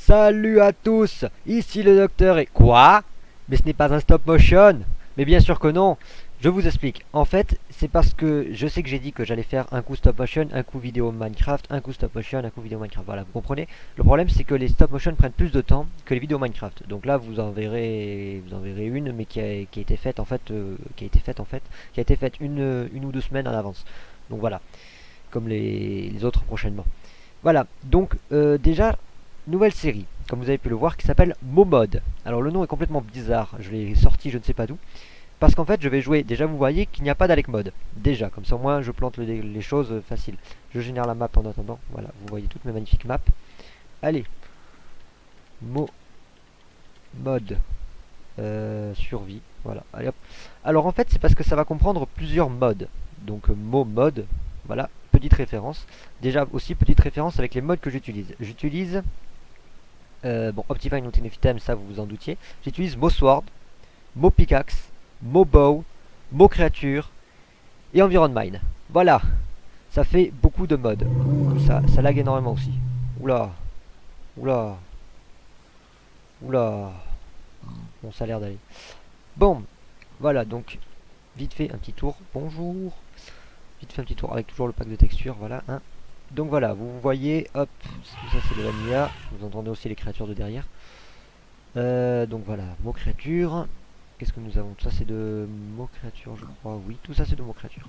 Salut à tous, ici le docteur et... Quoi? Mais ce n'est pas un stop motion. Mais bien sûr que non. Je vous explique. En fait, c'est parce que je sais que j'ai dit que j'allais faire un coup stop motion, un coup vidéo Minecraft, un coup stop motion, un coup vidéo Minecraft. Voilà, vous comprenez? Le problème, c'est que les stop motion prennent plus de temps que les vidéos Minecraft. Donc là, vous en verrez une, mais qui a été faite en fait, qui a été faite une ou deux semaines en avance. Donc voilà, comme les autres prochainement. Voilà, donc déjà, nouvelle série, comme vous avez pu le voir, qui s'appelle Momod. Alors le nom est complètement bizarre, je l'ai sorti je ne sais pas d'où. Parce qu'en fait je vais jouer, déjà vous voyez qu'il n'y a pas d'Alec Mode. Déjà, comme ça au moins je plante les choses faciles. Je génère la map en attendant, voilà, vous voyez toutes mes magnifiques maps. Allez, Mode, survie, voilà, allez hop. Alors en fait c'est parce que ça va comprendre plusieurs modes. Donc mode, voilà, petite référence. Déjà aussi petite référence avec les modes que j'utilise. J'utilise bon, Optifine Ultimate Item, ça vous vous en doutiez. J'utilise Mo Sword, Mo Pickaxe, Mo Bow, Mo Créature et Environ Mine. Voilà, ça fait beaucoup de modes. Ouh, ça lag énormément aussi. Oula, oula, oula. Bon, ça a l'air d'aller. Bon, voilà, donc, vite fait, un petit tour. Bonjour. Vite fait, un petit tour avec toujours le pack de textures, voilà. Hein. Donc voilà, vous voyez, hop, tout ça c'est de vanilla. Vous entendez aussi les créatures de derrière. Donc voilà, Mo Créature. Qu'est-ce que nous avons? Tout ça c'est de mots créatures je crois, oui, tout ça c'est de mots créatures.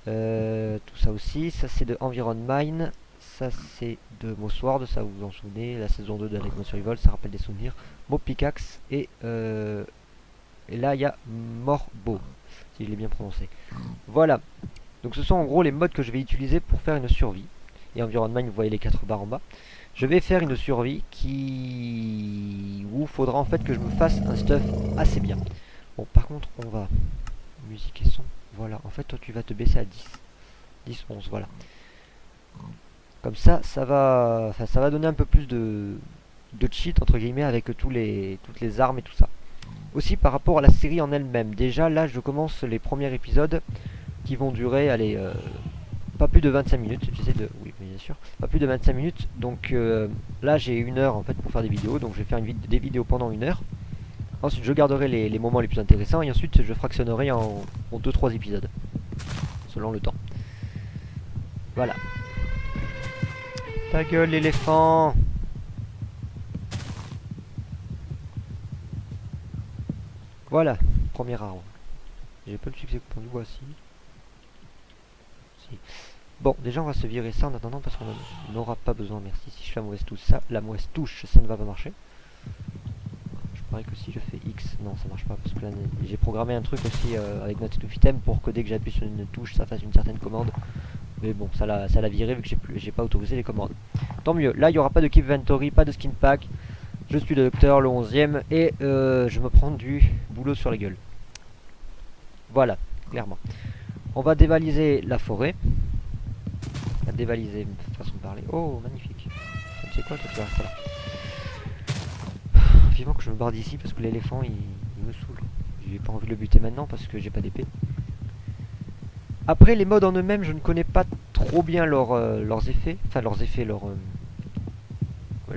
Tout ça aussi, ça c'est de Environ Mine, ça c'est de Mo Sword, ça vous vous en souvenez, la saison 2 d'Alec Mode Survival, ça rappelle des souvenirs. Mo Pickaxe et là il y a Morbo, si je l'ai bien prononcé. Voilà, donc ce sont en gros les modes que je vais utiliser pour faire une survie. Et Environ Mine, vous voyez les 4 barres en bas. Je vais faire une survie où il faudra en fait que je me fasse un stuff assez bien. Bon, par contre, on va... Musique et son. Voilà, en fait, toi, tu vas te baisser à 10. 10, 11, voilà. Comme ça, ça va donner un peu plus de cheat, entre guillemets, avec toutes les armes et tout ça. Aussi, par rapport à la série en elle-même. Déjà, là, je commence les premiers épisodes qui vont durer, allez... pas plus de 25 minutes, j'essaie de... Oui, bien sûr. Pas plus de 25 minutes. Donc là, j'ai une heure en fait pour faire des vidéos. Donc je vais faire des vidéos pendant une heure. Ensuite, je garderai les moments les plus intéressants. Et ensuite, je fractionnerai en 2-3 épisodes. Selon le temps. Voilà. Ta gueule, l'éléphant! Voilà, premier arbre. J'ai pas le succès coupon du bois, si. Bon, déjà on va se virer ça en attendant parce qu'on n'aura pas besoin, merci. Si je fais la mauvaise touche, ça ne va pas marcher. Je parie que si je fais X, non ça marche pas parce que là j'ai programmé un truc aussi avec notre item pour que dès que j'appuie sur une touche ça fasse une certaine commande. Mais bon, ça l'a viré vu que j'ai pas autorisé les commandes. Tant mieux, là il n'y aura pas de keep inventory, pas de skin pack. Je suis le docteur, le 11ème, et je me prends du boulot sur la gueule. Voilà, clairement. On va dévaliser la forêt. Dévaliser, façon de parler. Oh, magnifique. Tu sais quoi, toi tu vas rester là. Vivement que je me barre d'ici parce que l'éléphant il me saoule. J'ai pas envie de le buter maintenant parce que j'ai pas d'épée. Après les modes en eux-mêmes, je ne connais pas trop bien leurs effets. Enfin leurs effets, ouais,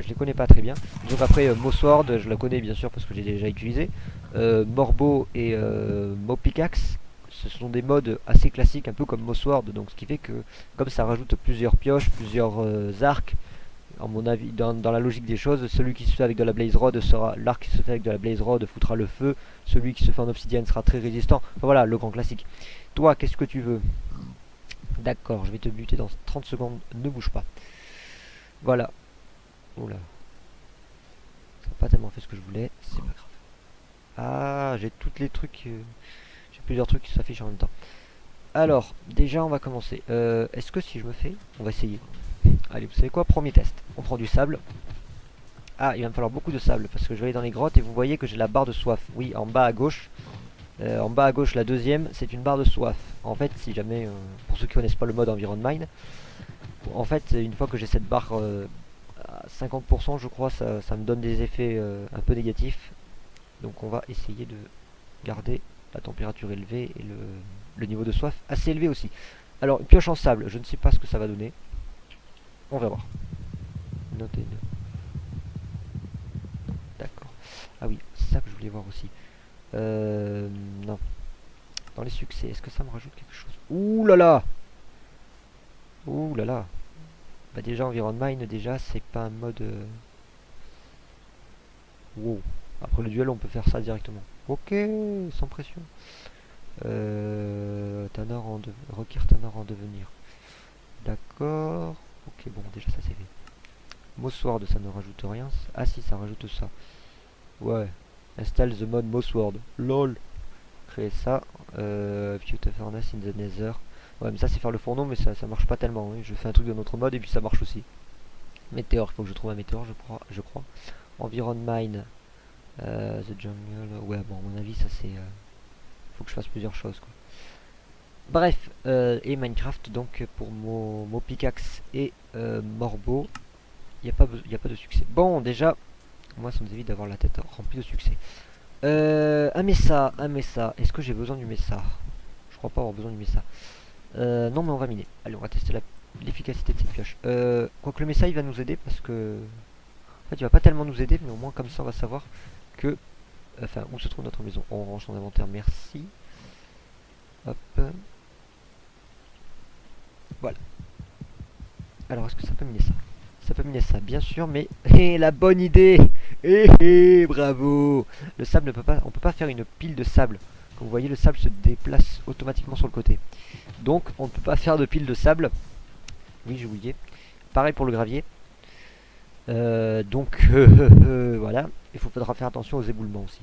je les connais pas très bien. Donc après Mo Sword, je la connais bien sûr parce que j'ai déjà utilisé. Morbo et Mo Pickaxe. Ce sont des modes assez classiques, un peu comme Mo Sword, donc ce qui fait que comme ça rajoute plusieurs pioches, plusieurs arcs, à mon avis, dans la logique des choses, celui qui se fait avec de la Blaze Rod sera l'arc qui se fait avec de la Blaze Rod foutra le feu, celui qui se fait en obsidienne sera très résistant. Enfin voilà, le grand classique. Toi, qu'est-ce que tu veux? D'accord, je vais te buter dans 30 secondes, ne bouge pas. Voilà. Oula. Ça n'a pas tellement fait ce que je voulais, c'est pas grave. Ah, j'ai tous les trucs, j'ai plusieurs trucs qui s'affichent en même temps. Alors, déjà on va commencer. Est-ce que si je me fais... On va essayer. Allez, vous savez quoi? Premier test. On prend du sable. Ah, il va me falloir beaucoup de sable parce que je vais aller dans les grottes et vous voyez que j'ai la barre de soif. Oui, en bas à gauche. En bas à gauche, la deuxième, c'est une barre de soif. En fait, si jamais, pour ceux qui connaissent pas le mode Environ Mine, en fait, une fois que j'ai cette barre à 50%, je crois, ça me donne des effets un peu négatifs. Donc on va essayer de garder la température élevée et le niveau de soif assez élevé aussi. Alors, une pioche en sable, je ne sais pas ce que ça va donner. On va voir. Notez. Ah oui, c'est ça que je voulais voir aussi. Non. Dans les succès, est-ce que ça me rajoute quelque chose? Ouh là là! Ouh là là! Bah déjà, Environ Mine, déjà, c'est pas un mode... Wow. Après le duel, on peut faire ça directement. Ok, sans pression. Requiert Tanner en devenir. D'accord. Ok, bon, déjà ça c'est fait. Mossword, ça ne rajoute rien. Ah si, ça rajoute ça. Ouais. Install the mode Mossword. LOL. Créer ça. Pewter Furnace in the Nether. Ouais, mais ça c'est faire le fourneau, mais ça marche pas tellement. Hein. Je fais un truc de notre mode et puis ça marche aussi. Météore, il faut que je trouve un météore, je crois. Environ Mine. The Jungle. Ouais, bon, à mon avis, ça c'est... faut que je fasse plusieurs choses, quoi. Bref, et Minecraft, donc pour mon pickaxe et Morbo, il n'y a pas de succès. Bon, déjà, moi ça nous évite d'avoir la tête remplie de succès. Un Mesa, un Mesa. Est-ce que j'ai besoin du Mesa? Je crois pas avoir besoin du Mesa. Non, mais on va miner. Allez, on va tester l'efficacité de cette pioche. Quoique le Mesa il va nous aider parce que. En fait, il va pas tellement nous aider, mais au moins comme ça on va savoir que. Enfin, où se trouve notre maison. On range son inventaire, merci. Hop. Voilà. Alors, est-ce que ça peut miner ça? Ça peut miner ça, bien sûr, mais... Hé, la bonne idée! Hé, bravo! Le sable ne peut pas... On peut pas faire une pile de sable. Comme vous voyez, le sable se déplace automatiquement sur le côté. Donc, on ne peut pas faire de pile de sable. Oui, j'ai oublié. Pareil pour le gravier. Donc, voilà. Il faudra faire attention aux éboulements aussi.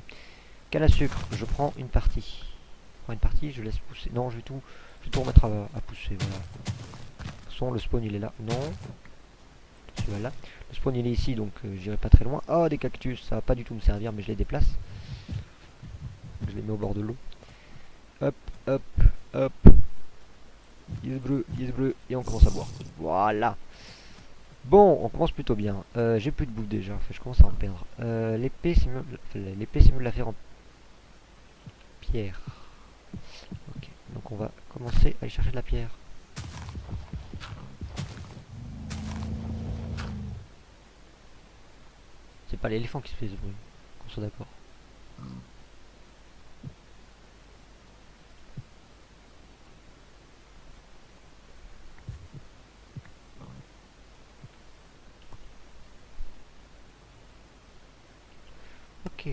Canne à sucre, je prends une partie. Je prends une partie, je laisse pousser. Non, je vais tout remettre à pousser, voilà. De toute façon, le spawn, il est là. Non. Celui-là. Le spawn il est ici donc j'irai pas très loin. Oh des cactus, ça va pas du tout me servir mais je les déplace. Je les mets au bord de l'eau. Hop, hop, hop. Yes bleu, et on commence à boire. Voilà. Bon, on commence plutôt bien. J'ai plus de bouffe déjà, enfin, je commence à en perdre. L'épée c'est mieux de la faire en pierre. Ok, donc on va commencer à aller chercher de la pierre. C'est pas l'éléphant qui se fait ce bruit, qu'on soit d'accord. Ok.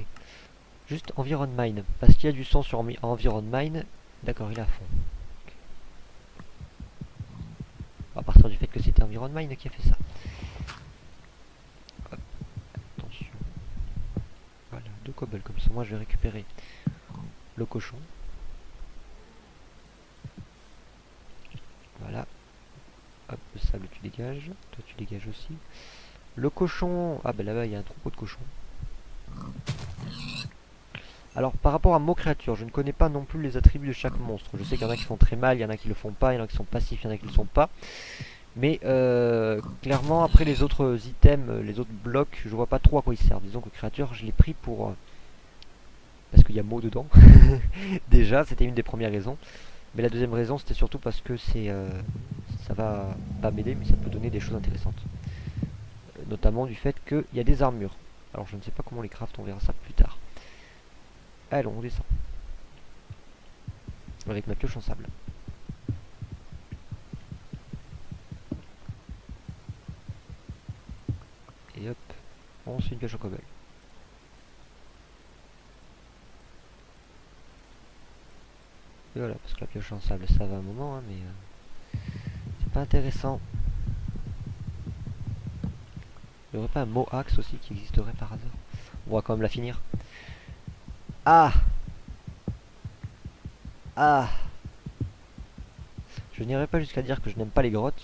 Juste Environ Mine. Parce qu'il y a du sang sur Environ Mine. D'accord, il est à fond. Okay. À partir du fait que c'était Environ Mine qui a fait ça. Hop. Attention. Voilà, 2 cobbles comme ça. Moi je vais récupérer le cochon. Voilà. Hop, le sable tu dégages. Toi tu dégages aussi. Le cochon. Ah bah là-bas il y a un troupeau de cochons. Alors par rapport à Mo créature, je ne connais pas non plus les attributs de chaque monstre. Je sais qu'il y en a qui font très mal, il y en a qui le font pas, il y en a qui sont passifs, il y en a qui le sont pas. Mais clairement après les autres items, les autres blocs, je vois pas trop à quoi ils servent. Disons que créature je l'ai pris pour... parce qu'il y a Mo dedans. Déjà c'était une des premières raisons. Mais la deuxième raison c'était surtout parce que ça va pas m'aider mais ça peut donner des choses intéressantes. Notamment du fait qu'il y a des armures. Alors je ne sais pas comment les craft, on verra ça plus tard. Allons, on descend. Avec ma pioche en sable. Et hop, on se fait une pioche en cobble. Et voilà, parce que la pioche en sable ça va un moment, hein, mais c'est pas intéressant. Il n'y aurait pas un mot axe aussi qui existerait par hasard? On va quand même la finir. Ah! Ah! Je n'irai pas jusqu'à dire que je n'aime pas les grottes.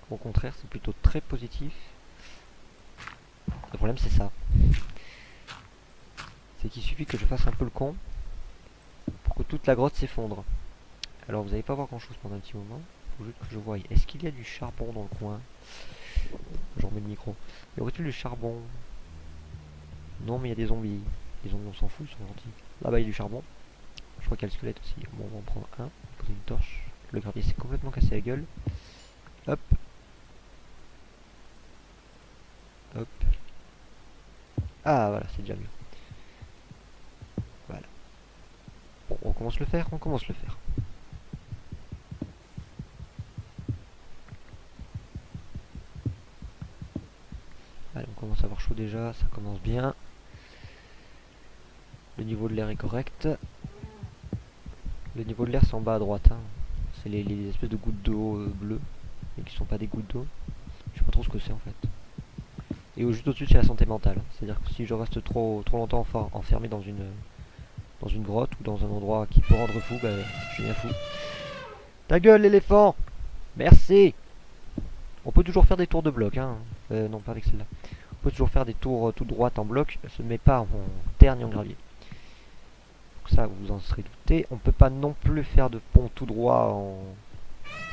Au contraire, c'est plutôt très positif. Le problème c'est ça. C'est qu'il suffit que je fasse un peu le con pour que toute la grotte s'effondre. Alors vous n'allez pas voir grand chose pendant un petit moment. Faut juste que je voie. Est-ce qu'il y a du charbon dans le coin? Je remets le micro. Y aurait-il du charbon? Non mais il y a des zombies. Les zombies on s'en fout, ils sont gentils. Là-bas il y a du charbon. Je crois qu'il y a le squelette aussi. Bon on va en prendre un. Poser une torche. Le gravier s'est complètement cassé la gueule. Hop. Hop. Ah voilà, c'est déjà mieux. Voilà. Bon, on commence le faire, on commence le faire. Allez, on commence à avoir chaud déjà, ça commence bien. Le niveau de l'air est correct. Le niveau de l'air c'est en bas à droite, hein. C'est les espèces de gouttes d'eau bleues, mais qui sont pas des gouttes d'eau. Je sais pas trop ce que c'est en fait. Et juste au-dessus c'est la santé mentale. C'est-à-dire que si je reste trop longtemps enfermé dans une grotte ou dans un endroit qui peut rendre fou, bah, je deviens fou. Ta gueule l'éléphant. Merci. On peut toujours faire des tours de bloc, hein. Non, pas avec celle-là. On peut toujours faire des tours tout droites en bloc, ce n'est pas en terre ni en gravier. Donc ça, vous en serez douté. On peut pas non plus faire de pont tout droit en...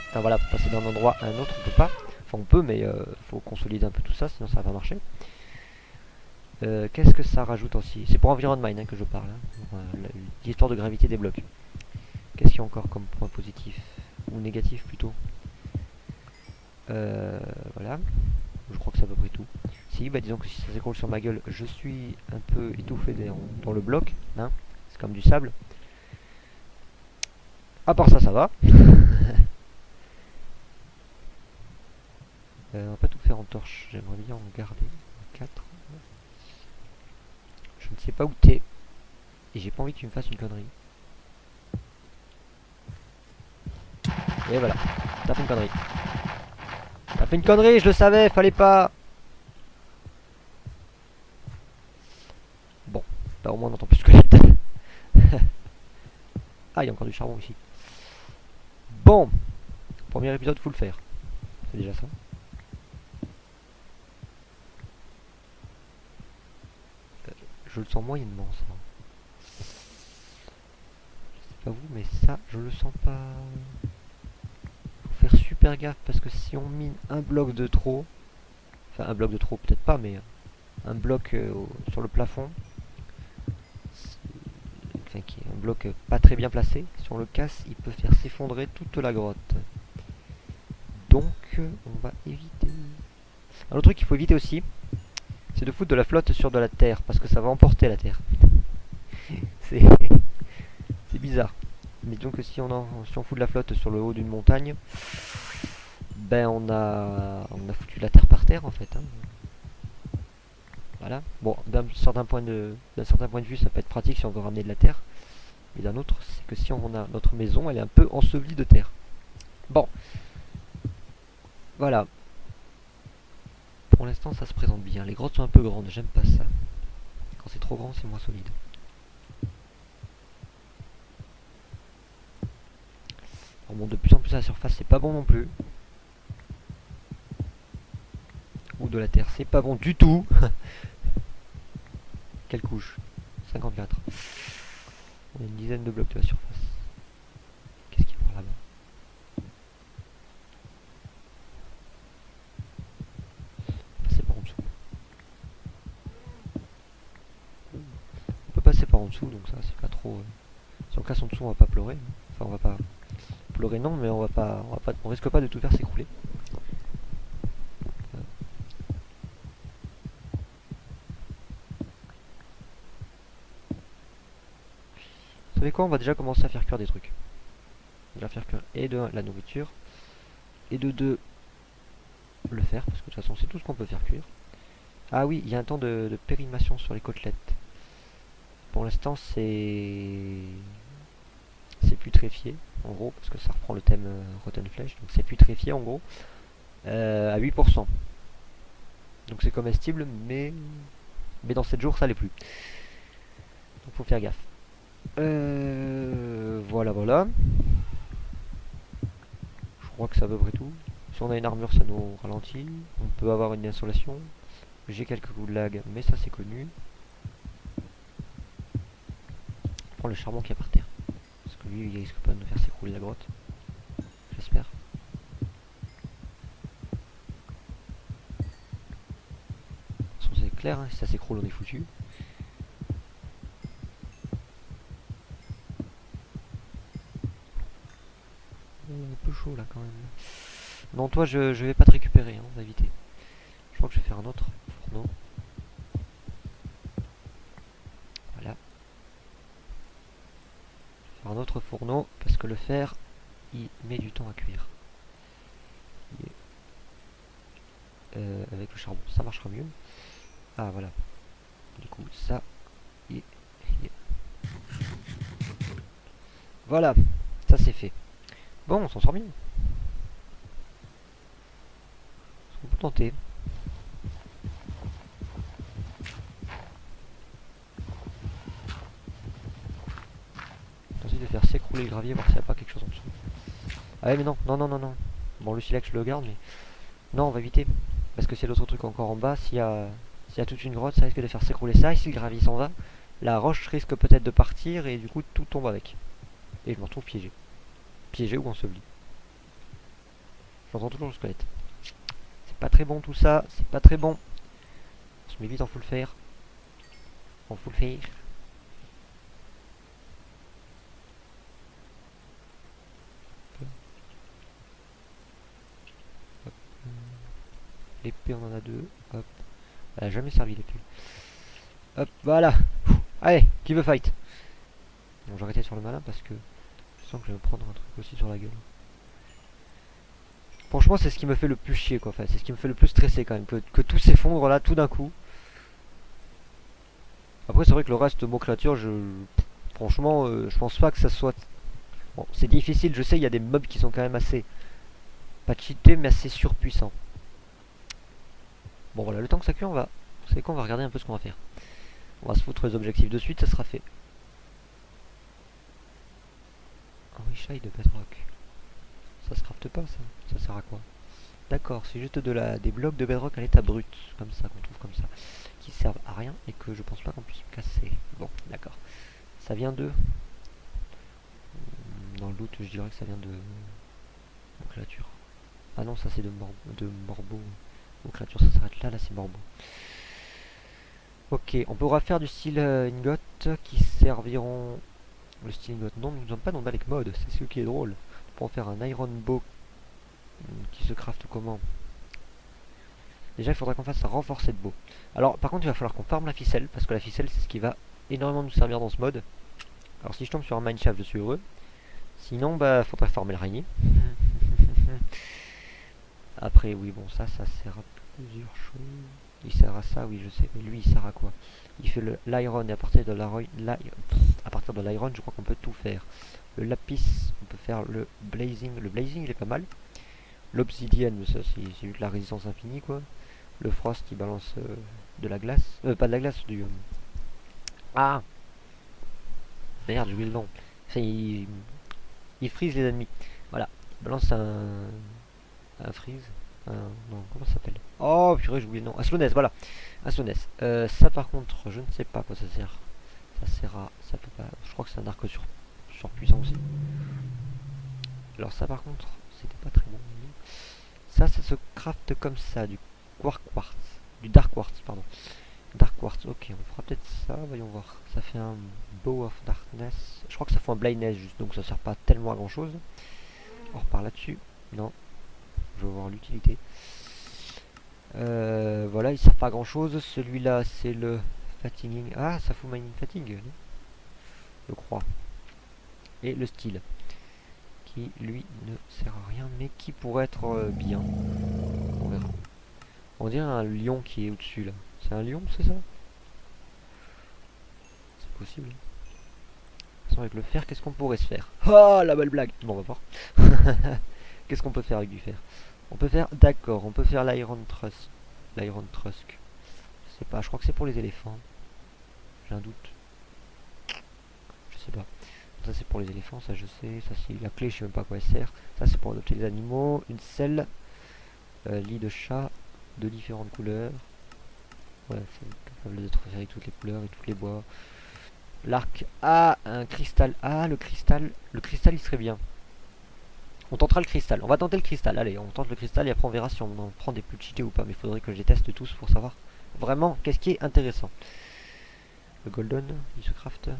Enfin voilà, passer d'un endroit à un autre, on peut pas. Enfin on peut, mais faut consolider un peu tout ça, sinon ça va pas marcher. Qu'est-ce que ça rajoute aussi? C'est pour Environment hein, que je parle, hein. L'histoire de gravité des blocs. Qu'est-ce qu'il y a encore comme point positif? Ou négatif plutôt? Voilà. Je crois que c'est à peu près tout. Si, bah disons que si ça s'écroule sur ma gueule, je suis un peu étouffé dans le bloc. Hein. C'est comme du sable. À part ça, ça va. On va pas tout faire en torche. J'aimerais bien en garder 4. Je ne sais pas où t'es. Et j'ai pas envie que tu me fasses une connerie. Et voilà. T'as fait une connerie. T'as fait une connerie, je le savais, fallait pas. Bon. Bah au moins on n'entend plus ce squelette. Ah, il y a encore du charbon ici. Bon. Premier épisode, faut le faire. C'est déjà ça. Je le sens moyennement ça. Je sais pas vous, mais ça, je le sens pas. Faut faire super gaffe parce que si on mine un bloc de trop, enfin un bloc de trop peut-être pas, mais un bloc sur le plafond, enfin qui est un bloc pas très bien placé, si on le casse, il peut faire s'effondrer toute la grotte. Donc on va éviter. Un autre truc qu'il faut éviter aussi, c'est de foutre de la flotte sur de la terre, parce que ça va emporter la terre. C'est bizarre. Mais donc si on fout de la flotte sur le haut d'une montagne, ben on a foutu la terre par terre en fait. Hein. Voilà. Bon, d'un certain point de vue, ça peut être pratique si on veut ramener de la terre. Et d'un autre, c'est que si on a notre maison, elle est un peu ensevelie de terre. Bon. Voilà. Pour l'instant, ça se présente bien. Les grottes sont un peu grandes, j'aime pas ça. Quand c'est trop grand, c'est moins solide. On monte de plus en plus à la surface, c'est pas bon non plus. Ou de la terre, c'est pas bon du tout. Quelle couche? 54. On a une dizaine de blocs de la surface. Qu'est-ce qu'il y a par là-bas? Passer par en dessous. On peut passer par en dessous, donc ça c'est pas trop... Si on casse en dessous, on va pas pleurer. Enfin, on va pas pleurer non, mais on risque pas de tout faire s'écrouler. Vous savez quoi? On va déjà commencer à faire cuire des trucs. On va faire cuire et de la nourriture et de deux le fer, parce que de toute façon c'est tout ce qu'on peut faire cuire. Ah oui, il y a un temps de périmation sur les côtelettes. Pour l'instant c'est putréfié en gros, parce que ça reprend le thème Rotten Flesh, donc c'est putréfié en gros à 8%. Donc c'est comestible, mais dans 7 jours ça l'est plus. Donc faut faire gaffe. Voilà, voilà. Je crois que c'est à peu près tout. Si on a une armure, ça nous ralentit. On peut avoir une insolation. J'ai quelques coups de lag, mais ça c'est connu. On prend le charbon qui est par terre. Parce que lui, il risque pas de nous faire s'écrouler la grotte. J'espère. De toute façon, c'est clair, hein, si ça s'écroule, on est foutu. Un peu chaud là quand même. Non, toi, je vais pas te récupérer, hein, on va éviter. Je crois que je vais faire un autre fourneau. faire un autre fourneau parce que le fer il met du temps à cuire. Avec le charbon ça marchera mieux. Ah voilà. Du coup ça y est. Voilà, ça c'est fait. Bon, on s'en sort bien. On peut tenter. Tenter de faire s'écrouler le gravier, voir s'il n'y a pas quelque chose en dessous. Ah ouais mais non, non, non, non, non. Bon le silex je le garde mais... Non on va éviter. Parce que s'il y a d'autres trucs encore en bas, s'il y a toute une grotte, ça risque de faire s'écrouler ça. Et si le gravier s'en va, la roche risque peut-être de partir et du coup tout tombe avec. Et je me retrouve piégé. Piégé ou enseveli. J'entends toujours le squelette. C'est pas très bon tout ça, c'est pas très bon. On se met vite en full fer. En full fer. L'épée on en a deux. Hop. Elle a jamais servi l'épée. Hop, voilà. Allez, qui veut fight? Bon, j'ai arrêté de faire le malin parce que je sens que je vais me prendre un truc aussi sur la gueule. Franchement, c'est ce qui me fait le plus chier, quoi. Enfin, c'est ce qui me fait le plus stresser quand même. Que tout s'effondre là, tout d'un coup. Après, c'est vrai que le reste, mot créature, franchement, je pense pas que ça soit... Bon, c'est difficile, je sais, il y a des mobs qui sont quand même assez... Pas cheatés, mais assez surpuissants. Bon, voilà, le temps que ça cuit, on va... Vous savez quoi, on va regarder un peu ce qu'on va faire. On va se foutre les objectifs de suite, ça sera fait. Un richai de bedrock. Ça se crafte pas, ça. Ça sert à quoi? D'accord, c'est juste des blocs de bedrock à l'état brut. Comme ça, qu'on trouve comme ça. Qui servent à rien et que je pense pas qu'on puisse casser. Bon, d'accord. Ça vient de... Dans le doute, je dirais que ça vient de... créature. Ah non, ça c'est de Morbo. Mon créature, ça s'arrête là, là c'est Morbo. Ok, on pourra faire du style ingot qui serviront... Le style ingot, non, nous ne sommes pas dans Dalek Mode, c'est ce qui est drôle. On pourra faire un iron bow qui se craft comment? Déjà, il faudra qu'on fasse un renforcé de bow. Alors, par contre, il va falloir qu'on farme la ficelle, parce que la ficelle, c'est ce qui va énormément nous servir dans ce mode. Alors, si je tombe sur un mineshaft, je suis heureux. Sinon, bah, faudrait farmer l'araignée. Après, oui, bon, ça sert à plusieurs choses. Il sert à ça, oui, je sais. Mais lui, il sert à quoi? Il fait l'iron, et à partir de l'iron, je crois qu'on peut tout faire. Le lapis, on peut faire le blazing. Le blazing, il est pas mal. L'obsidienne, mais ça, c'est juste la résistance infinie, quoi. Le frost, il balance de la glace. Pas de la glace, du... Ah! Merde, j'ai oublié le nom. Enfin, il freeze les ennemis. Voilà. Il balance un freeze. Non, comment ça s'appelle? Oh, purée, j'ai oublié le nom. Un slowness, voilà. Un slowness. Ça, par contre, je ne sais pas à quoi ça sert. Ça sert à... Ça peut pas... Je crois que c'est un arc surpuissant aussi. Alors ça, par contre, c'était pas très bon. Ça se craft comme ça, du quartz. Du dark quartz, pardon. Dark quartz, ok, on fera peut-être ça, voyons voir. Ça fait un bow of darkness. Je crois que ça fait un blindness juste, donc ça sert pas tellement à grand chose. On repart là-dessus. Non. Je vais voir l'utilité. Voilà, il sert pas à grand chose. Celui-là, c'est le fatiguing. Ah, ça fout mining fatigue, non? Je crois. Et le style. Qui, lui, ne sert à rien, mais qui pourrait être bien. On verra. On dirait un lion qui est au-dessus, là. C'est un lion, c'est ça? C'est possible. De toute façon, avec le fer, qu'est-ce qu'on pourrait se faire? Ah, la belle blague! Bon, on va voir. Qu'est-ce qu'on peut faire avec du fer? On peut faire, d'accord, on peut faire l'iron trusk. L'iron trusk. Je sais pas, je crois que c'est pour les éléphants. J'ai un doute. Je sais pas. Ça c'est pour les éléphants, ça je sais. Ça c'est la clé, je sais même pas à quoi elle sert. Ça c'est pour adopter les animaux. Une selle. Lit de chat. De différentes couleurs. Ouais, c'est capable d'être fait avec toutes les couleurs et tous les bois. L'arc. Ah, un cristal. Ah, le cristal. Le cristal il serait bien. On tentera le cristal. On va tenter le cristal. Allez, on tente le cristal et après on verra si on en prend des plus cheatés ou pas. Mais il faudrait que je les teste tous pour savoir vraiment qu'est-ce qui est intéressant. Le golden, il se craft.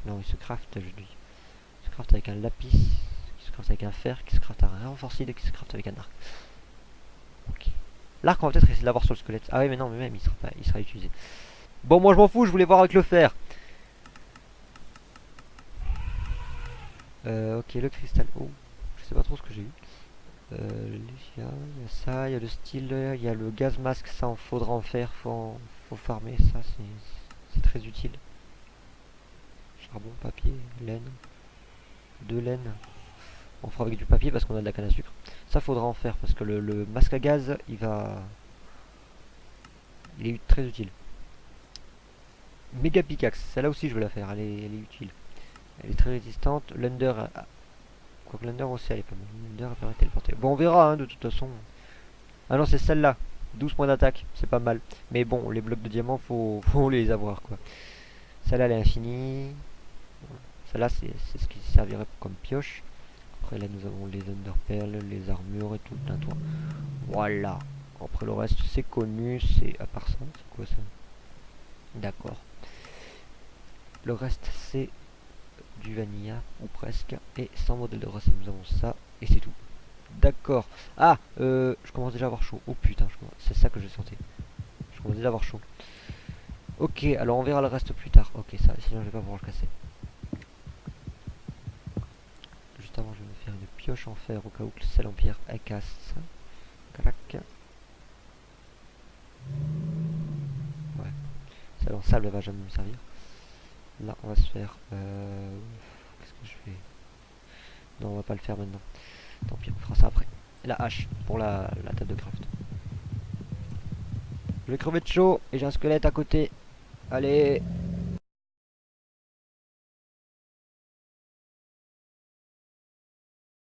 Non, il se craft, je dis. Il se craft avec un lapis, qui se craft avec un fer, qui se craft avec un renforcé, qui se craft avec un arc. Ok. L'arc, on va peut-être essayer de l'avoir sur le squelette. Ah oui, mais non, mais même, il sera utilisé. Bon, moi je m'en fous, je voulais voir avec le fer. Ok, le cristal. Oh, je sais pas trop ce que j'ai eu. Il y a ça, il y a le style, il y a le gaz masque, ça en faudra en faire, faut farmer, ça c'est très utile. Charbon, papier, laine, de laine. On fera avec du papier parce qu'on a de la canne à sucre. Ça faudra en faire parce que le masque à gaz, il est très utile. Méga pickaxe, celle-là aussi je vais la faire, elle est utile. Elle est très résistante. L'under, quoique l'under aussi elle est pas mal. L'under permet de téléporter. Bon, on verra hein, de toute façon. Ah non, c'est celle-là. 12 points d'attaque, c'est pas mal. Mais bon, les blocs de diamant, faut les avoir quoi. Celle-là, elle est infinie. Celle-là, c'est ce qui servirait comme pioche. Après, là, nous avons les underpearls, les armures et tout un toit. Voilà. Après, le reste, c'est connu. C'est à part ça, c'est quoi ça? D'accord. Le reste, c'est du vanilla, ou presque. Et sans modèle de recette, nous avons ça. Et c'est tout. D'accord. Ah, je commence déjà à avoir chaud. Oh putain, c'est ça que je sentais. Je commence déjà à avoir chaud. Ok, alors on verra le reste plus tard. Ok, ça, sinon je vais pas pouvoir le casser. Juste avant, je vais me faire une pioche en fer au cas où que celle en pierre elle casse. Crac. Ouais, celle en sable elle va jamais me servir. Là, on va se faire. Qu'est-ce que je fais? Non, on va pas le faire maintenant. Tant pis, on fera ça après. La hache pour la table de craft. Je vais crever de chaud et j'ai un squelette à côté. Allez,